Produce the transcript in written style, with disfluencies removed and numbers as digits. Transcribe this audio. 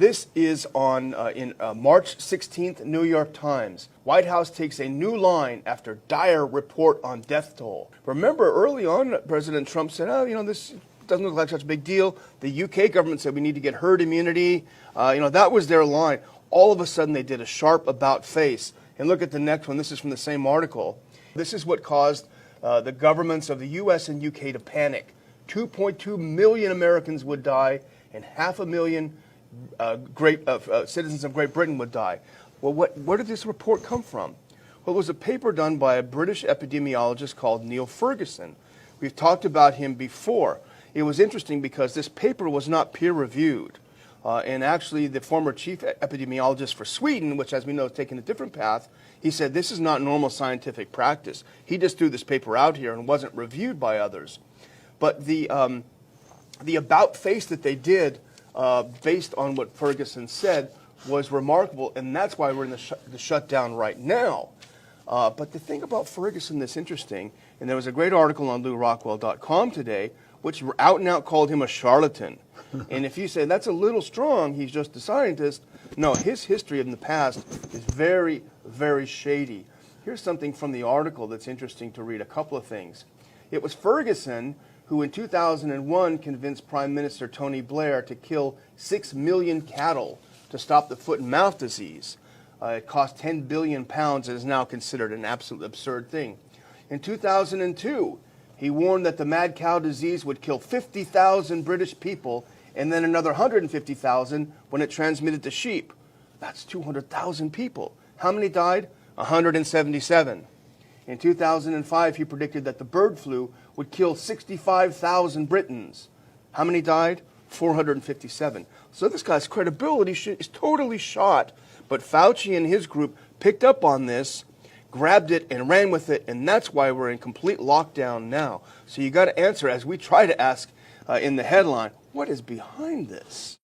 This is on in March 16th, New York Times. White House takes a new line after dire report on death toll. Remember, early on, President Trump said, oh, this doesn't look like such a big deal. The UK government said we need to get herd immunity. That was their line. All of a sudden, they did a sharp about face. And look at the next one. This is from the same article. This is what caused the governments of the US and UK to panic. 2.2 million Americans would die, and 500,000 citizens of Great Britain would die. Well, where did this report come from? Well, it was a paper done by a British epidemiologist called Neil Ferguson. We've talked about him before. It was interesting because this paper was not peer-reviewed. And actually, the former chief epidemiologist for Sweden, which, as we know, has taken a different path, he said this is not normal scientific practice. He just threw this paper out here and wasn't reviewed by others. But the about face that they did, based on what Ferguson said, was remarkable, and that's why we're in the shutdown right now. But the thing about Ferguson that's interesting, and there was a great article on LewRockwell.com today, which out and out called him a charlatan. And if you say that's a little strong, he's just a scientist, no, his history in the past is very, very shady. Here's something from the article that's interesting to read, a couple of things. It was Ferguson who in 2001 convinced Prime Minister Tony Blair to kill 6 million cattle to stop the foot and mouth disease. It cost £10 billion and is now considered an absolute absurd thing. In 2002, he warned that the mad cow disease would kill 50,000 British people and then another 150,000 when it transmitted to sheep. That's 200,000 people. How many died? 177. In 2005, he predicted that the bird flu would kill 65,000 Britons. How many died? 457. So this guy's credibility is totally shot. But Fauci and his group picked up on this, grabbed it, and ran with it, and that's why we're in complete lockdown now. So you got to answer, as we try to ask in the headline, what is behind this?